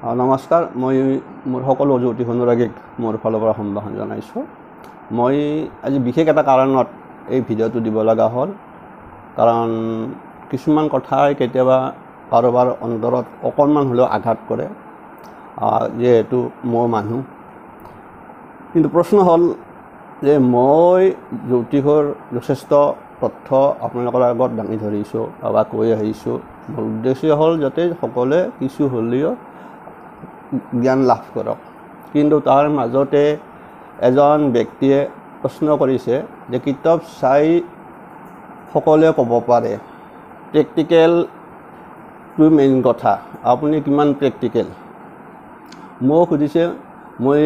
নমস্কাৰ মই মোৰ সকলো জ্যোতি অনুৰাগীক মোৰ ফালৰ পৰা সম্ভাষণ জনাইছোঁ। মই আজি বিশেষ এটা কাৰণত এই ভিডিঅ'টো দিব লগা হ'ল, কাৰণ কিছুমান কথাই কেতিয়াবা কাৰোবাৰ অন্তৰত অকণমান হ'লেও আঘাত কৰে, যিহেতু মই মানুহ। কিন্তু প্ৰশ্ন হ'ল যে মই জ্যোতিষৰ যথেষ্ট তথ্য আপোনালোকৰ আগত দাঙি ধৰিছোঁ বা কৈ আহিছোঁ। মোৰ উদ্দেশ্য হ'ল যাতে সকলোৱে কিছু হ'লেও জ্ঞান লাভ কৰক। কিন্তু তাৰ মাজতে এজন ব্যক্তিয়ে প্ৰশ্ন কৰিছে যে কিতাপ চাই সকলোৱে ক'ব পাৰে, প্ৰেক্টিকেলটো মেইন কথা, আপুনি কিমান প্ৰেক্টিকেল। মোক সুধিছে মই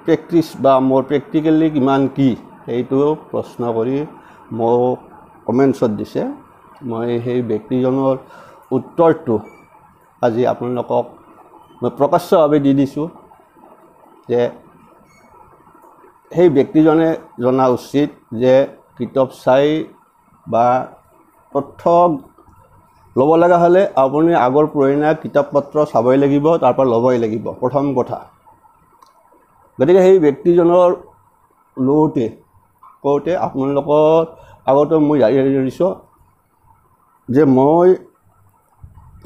প্ৰেক্টিছ বা মোৰ প্ৰেক্টিকেলি কিমান কি, সেইটো প্ৰশ্ন কৰি মোক কমেণ্টছত দিছে। মই সেই ব্যক্তিজনৰ উত্তৰটো আজি আপোনালোকক মই প্ৰকাশ্যভাৱে দি দিছোঁ যে সেই ব্যক্তিজনে জনা উচিত যে কিতাপ চাই বা তথ্য ল'ব লগা হ'লে আপুনি আগৰ পুৰণা কিতাপ পত্ৰ চাবই লাগিব, তাৰপৰা ল'বই লাগিব, প্ৰথম কথা। গতিকে সেই ব্যক্তিজনৰ কওঁতে আপোনালোকৰ আগতে মই জাৰি ধৰিছোঁ যে মই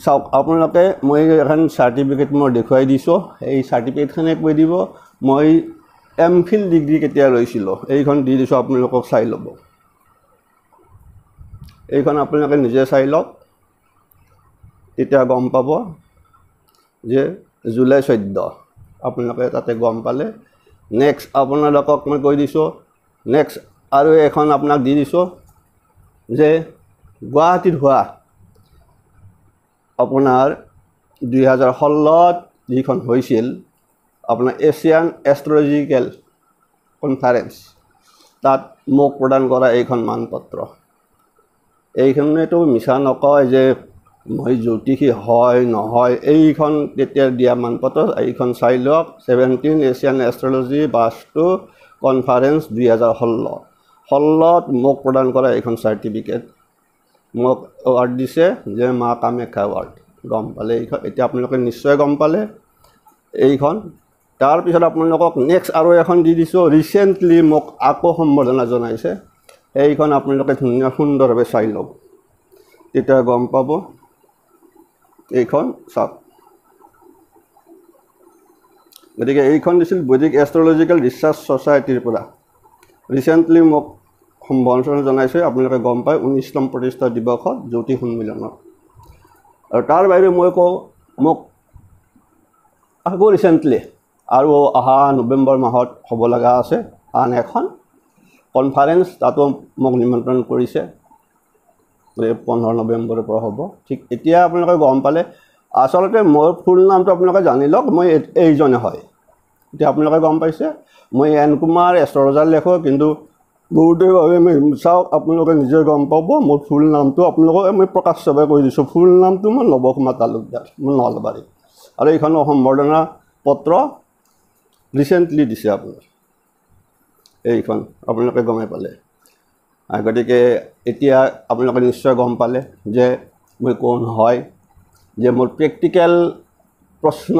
চাওক, আপোনালোকে মই এখন চাৰ্টিফিকেট মই দেখুৱাই দিছোঁ। এই চাৰ্টিফিকেটখনে কৈ দিব মই MPhil ডিগ্ৰী কেতিয়া লৈছিলোঁ, এইখন দি দিছোঁ, আপোনালোকক চাই ল'ব। এইখন আপোনালোকে নিজে চাই লওক, তেতিয়া গম পাব যে জুলাই 14 আপোনালোকে তাতে গম পালে। নেক্সট আপোনালোকক মই কৈ দিছোঁ, নেক্সট আৰু এখন আপোনাক দি দিছোঁ যে গুৱাহাটীত হোৱা আপোনাৰ 2016 যিখন হৈছিল আপোনাৰ এছিয়ান এষ্ট্ৰলজিকেল কনফাৰেঞ্চ, তাত মোক প্ৰদান কৰা এইখন মানপত্ৰ। এইখনেতো মিছা নকয় যে মই জ্যোতিষী হয় নহয়, এইখন তেতিয়া দিয়া মানপত্ৰ, এইখন চাই লওক। 17 এছিয়ান এষ্ট্ৰলজি বাস্তু কনফাৰেঞ্চ 2016 মোক প্ৰদান কৰা এইখন চাৰ্টিফিকেট। মোক এৱাৰ্ড দিছে যে মা কামাখ্যা এৱাৰ্ড। গম পালে এইখন, এতিয়া আপোনালোকে নিশ্চয় গম পালে এইখন। তাৰপিছত আপোনালোকক নেক্সট আৰু এখন দি দিছোঁ, ৰিচেণ্টলি মোক আকৌ সম্বৰ্ধনা জনাইছে। এইখন আপোনালোকে ধুনীয়া সুন্দৰভাৱে চাই লওক, তেতিয়া গম পাব। এইখন চাওক, গতিকে এইখন দিছিল বৈদিক এষ্ট্ৰলজিকেল ৰিচাৰ্চ ছ'চাইটিৰ পৰা। ৰিচেণ্টলি মোক সম্বৰ্ধনা জনাইছে, আপোনালোকে গম পায় 19তম প্ৰতিষ্ঠা দিৱসত জ্যোতি সন্মিলনত। আৰু তাৰ বাহিৰে মই কওঁ, মোক আকৌ ৰিচেণ্টলি আৰু অহা নৱেম্বৰ মাহত হ'ব লগা আছে আন এখন কনফাৰেঞ্চ, তাতো মোক নিমন্ত্ৰণ কৰিছে। 15 নৱেম্বৰৰ পৰা হ'ব। ঠিক এতিয়া আপোনালোকে গম পালে, আচলতে মোৰ ফুল নামটো আপোনালোকে জানি লওক, মই এইজনে হয়। এতিয়া আপোনালোকে গম পাইছে মই এন কুমাৰ এষ্ট্ৰলজাৰ লেখোঁ, কিন্তু বহুতে ভাবে মই চাওক, আপোনালোকে নিজে গম পাব মোৰ ফুল নামটো। আপোনালোকক মই প্ৰকাশ্যভাৱে কৈ দিছোঁ, ফুল নামটো মই নৱকুমাৰ তালুকদাৰ, মই নলবাৰী। আৰু এইখন সম্বৰ্ধনা পত্ৰ ৰিচেণ্টলি দিছে আপোনাৰ, এইখন আপোনালোকে গমেই পালে। গতিকে এতিয়া আপোনালোকে নিশ্চয় গম পালে যে মই কোন হয়, যে মোৰ প্ৰেক্টিকেল প্ৰশ্ন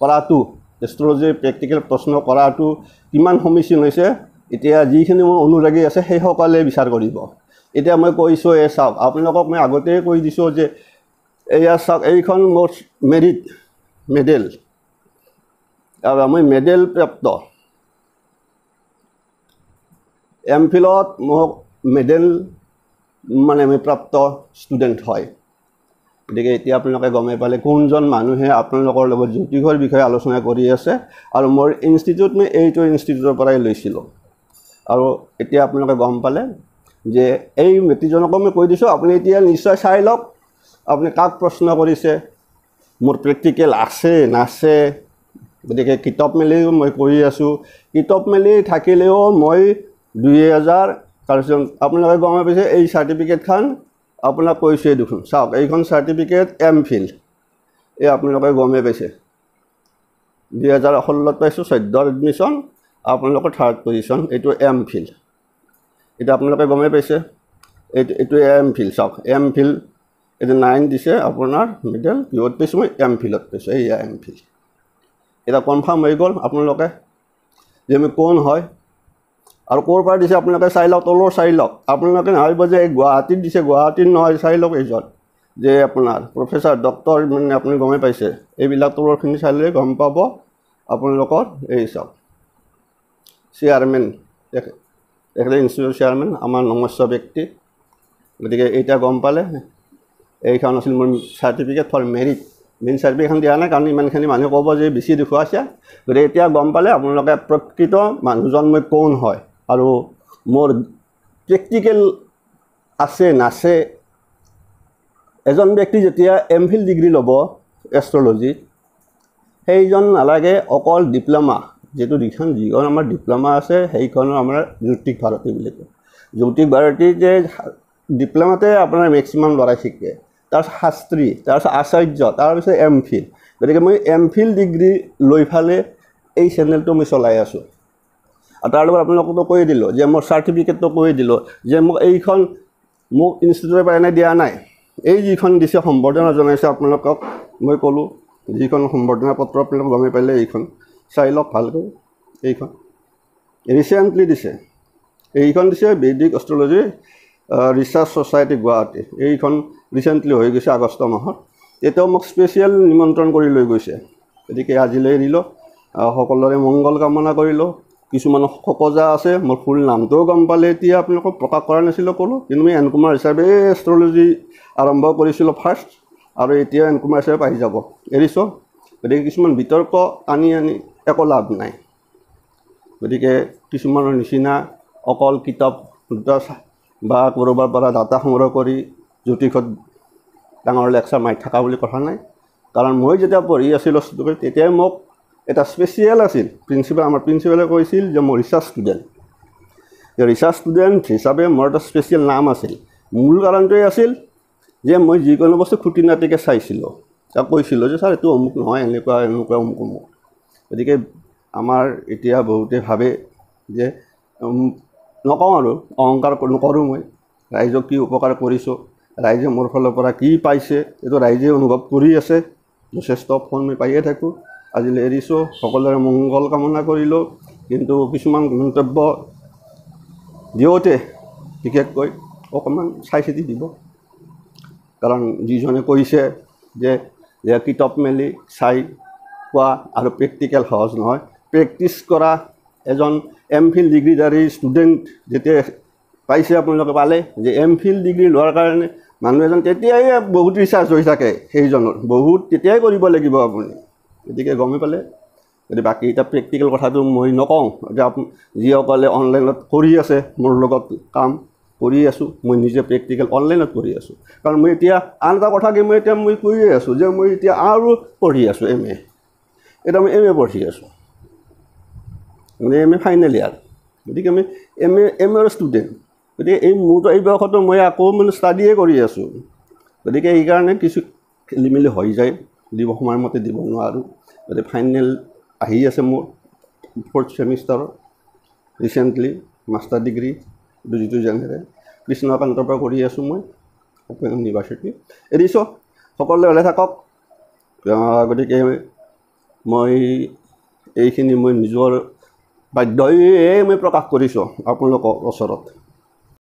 কৰাটো, এষ্ট্ৰলজিৰ প্ৰেক্টিকেল প্ৰশ্ন কৰাটো কিমান সমীচীন হৈছে। এতিয়া যিখিনি মোৰ অনুৰাগী আছে সেইসকলে বিচাৰ কৰিব। এতিয়া মই কৈছোঁ, এই চাওক, আপোনালোকক মই আগতেই কৈ দিছোঁ যে এয়া চাওক, এইখন মোৰ মেডেল, মই মেডেল প্ৰাপ্ত। MPhilত মোক মেডেল মানে মই প্ৰাপ্ত ষ্টুডেণ্ট হয়। গতিকে এতিয়া আপোনালোকে গমেই পালে কোনজন মানুহে আপোনালোকৰ লগত জ্যোতিষৰ বিষয়ে আলোচনা কৰি আছে। আৰু মোৰ ইনষ্টিটিউট মই এইটো ইনষ্টিটিউটৰ পৰাই লৈছিলোঁ। আৰু এতিয়া আপোনালোকে গম পালে যে এই ব্যক্তিজনকো মই কৈ দিছোঁ, আপুনি এতিয়া নিশ্চয় চাই লওক, আপুনি কাক প্ৰশ্ন কৰিছে, মোৰ প্ৰেক্টিকেল আছে নাছে। গতিকে কিতাপ মেলিও মই কৰি আছোঁ, কিতাপ মেলি থাকিলেও মই 2000 তাৰপিছত আপোনালোকে গমে পাইছে। এই চাৰ্টিফিকেটখন আপোনাক কৈছোঁৱেই দেখোন, চাওক, এইখন চাৰ্টিফিকেট MPhil, এই আপোনালোকে গমেই পাইছে 2016 পাইছোঁ, 14 এডমিশ্যন, আপোনালোকৰ 3rd পজিশ্যন, এইটো MPhil। এতিয়া আপোনালোকে গমেই পাইছে এইটো MPhil, চাওক MPhil এতিয়া 9 দিছে আপোনাৰ মিডল কিহত পাইছোঁ মই এমফিলত পাইছোঁ এইয়া এমফিল এটা কনফাৰ্ম হৈ গ'ল আপোনালোকে যে আমি কোন হয় আৰু ক'ৰ পৰা দিছে আপোনালোকে চাই লওক তলৰ চাই লওক আপোনালোকে নাভাবিব যে এই গুৱাহাটীত দিছে গুৱাহাটীত নহয় চাই লওক এইজন যে আপোনাৰ প্ৰফেচাৰ ডক্টৰ মানে আপুনি গমেই পাইছে এইবিলাক তলৰখিনি চালে গম পাব আপোনালোকৰ এই চাওক চেয়াৰমেন তেখেতে ইনষ্টিটিউট চেয়াৰমেন আমাৰ নমস্য ব্যক্তি গতিকে এতিয়া গম পালে এইখন আছিল মোৰ চাৰ্টিফিকেট ফৰ মেৰিট মেইন চাৰ্টিফিকেটখন দিয়া নাই কাৰণ ইমানখিনি মানুহে ক'ব যে বেছি দেখুৱাইছে গতিকে এতিয়া গম পালে আপোনালোকে প্ৰকৃত মানুহজন মই কোন হয় আৰু মোৰ প্ৰেক্টিকেল আছে নাছে এজন ব্যক্তি যেতিয়া এমফিল ডিগ্ৰী ল'ব এষ্ট্ৰলজিত সেইজন নালাগে অকল ডিপ্ল'মা যিটো যিখন আমাৰ ডিপ্ল'মা আছে সেইখনৰ আমাৰ জ্যোতিক ভাৰতী বুলি কয় জ্যোতিক ভাৰতী যে ডিপ্ল'মাতে আপোনাৰ মেক্সিমাম ল'ৰাই শিকে তাৰপিছত শাস্ত্ৰী তাৰপিছত আচাৰ্য তাৰপিছত এমফিল গতিকে মই এমফিল ডিগ্ৰী লৈ ফালে এই চেনেলটো মই চলাই আছোঁ আৰু তাৰ লগত আপোনালোকতো কৈ দিলোঁ যে মোৰ চাৰ্টিফিকেটটো কৈ দিলোঁ যে এইখন মোক ইনষ্টিটিউটৰ পৰা এনে দিয়া নাই এই যিখন দিছে সম্বৰ্ধনা জনাইছে আপোনালোকক মই ক'লোঁ যিখন সম্বৰ্ধনা পত্ৰ আপোনালোকে গমেই পালে এইখন চাই লওক ভালকৈ এইখন ৰিচেণ্টলি দিছে এইখন দিছে বৈদিক এষ্ট্ৰলজি ৰিচাৰ্চ ছ'চাইটি গুৱাহাটী এইখন ৰিচেণ্টলি হৈ গৈছে আগষ্ট মাহত এতিয়াও মোক স্পেচিয়েল নিমন্ত্ৰণ কৰি লৈ গৈছে গতিকে আজিলৈ এৰিলোঁ সকলোৰে মংগল কামনা কৰিলোঁ কিছুমানৰ খকজা আছে মোৰ ফুল নামটোও গম পালে এতিয়া আপোনালোকক প্ৰকাশ কৰা নাছিলোঁ ক'লোঁ কিন্তু মই এন কুমাৰ হিচাপে এষ্ট্ৰলজি আৰম্ভ কৰিছিলোঁ ফাৰ্ষ্ট আৰু এতিয়া এন কুমাৰ হিচাপে আহি যাব এৰিছোঁ গতিকে কিছুমান বিতৰ্ক আনি একো লাভ নাই গতিকে কিছুমানৰ নিচিনা অকল কিতাপ বা ক'ৰবাৰ পৰা ডাটা সংগ্ৰহ কৰি জ্যোতিষত ডাঙৰ লেকচাৰ মাৰি থকা বুলি কথা নাই কাৰণ মই যেতিয়া পঢ়ি আছিলোঁ তেতিয়াই মোক এটা স্পেচিয়েল আছিল আমাৰ প্ৰিন্সিপালে কৈছিল যে মই ৰিচাৰ্চ ষ্টুডেণ্ট হিচাপে মোৰ এটা স্পেচিয়েল নাম আছিল মূল কাৰণটোৱে আছিল যে মই যিকোনো বস্তু খুটি নাটিকৈ চাইছিলোঁ তাক কৈছিলোঁ যে ছাৰ এইটো অমুক নহয় এনেকুৱা অমুক গতিকে আমাৰ এতিয়া বহুতে ভাবে যে নকওঁ আৰু অহংকাৰ নকৰোঁ মই ৰাইজক কি উপকাৰ কৰিছোঁ ৰাইজে মোৰ ফালৰ পৰা কি পাইছে এইটো ৰাইজে অনুভৱ কৰি আছে যথেষ্ট ফোন মই পায়ে থাকোঁ আজিলৈ এৰিছোঁ সকলোৰে মংগল কামনা কৰিলোঁ কিন্তু কিছুমান মন্তব্য দিওঁতে বিশেষকৈ অকণমান চাই চিতি দিব কাৰণ যিজনে কৈছে যে কিতাপ মেলি চাই পোৱা আৰু প্ৰেক্টিকেল সহজ নহয় প্ৰেক্টিছ কৰা এজন এমফিল ডিগ্ৰীধাৰী ষ্টুডেণ্ট যেতিয়া পাইছে আপোনালোকে পালে যে এমফিল ডিগ্ৰী লোৱাৰ কাৰণে মানুহ এজন তেতিয়াই বহুত ৰিচাৰ্চ হৈ থাকে সেইজনৰ বহুত তেতিয়াই কৰিব লাগিব আপুনি গতিকে গমেই পালে যদি বাকী এতিয়া প্ৰেক্টিকেল কথাটো মই নকওঁ এতিয়া যিসকলে অনলাইনত কৰি আছে মোৰ লগত কাম কৰি আছোঁ মই নিজে প্ৰেক্টিকেল অনলাইনত কৰি আছোঁ কাৰণ মই এতিয়া আন এটা কথা কি মই কৈয়ে আছোঁ যে মই এতিয়া আৰু পঢ়ি আছোঁ এতিয়া মই পঢ়ি আছোঁ মানে ফাইনেল ইয়াৰ গতিকে আমি এৰ ষ্টুডেণ্ট গতিকে মোৰতো এই বয়সতো মই আকৌ ষ্টাডিয়ে কৰি আছোঁ গতিকে এইকাৰণে কিছু খেলি মেলি হৈ যায় সময়মতে দিব নোৱাৰোঁ গতিকে ফাইনেল আহি আছে মোৰ 4th ছেমিষ্টাৰৰ ৰিচেণ্টলি মাষ্টাৰ ডিগ্ৰী যিটো জেনেৰেল কৃষ্ণকান্তৰ পৰা কৰি আছোঁ মই অপেন ইউনিভাৰ্চিটি এৰিছোঁ সকলোৱে ভালে থাকক গতিকে মই এইখিনি মই নিজৰ বাধ্যয়ে মই প্ৰকাশ কৰিছোঁ আপোনালোকৰ ওচৰত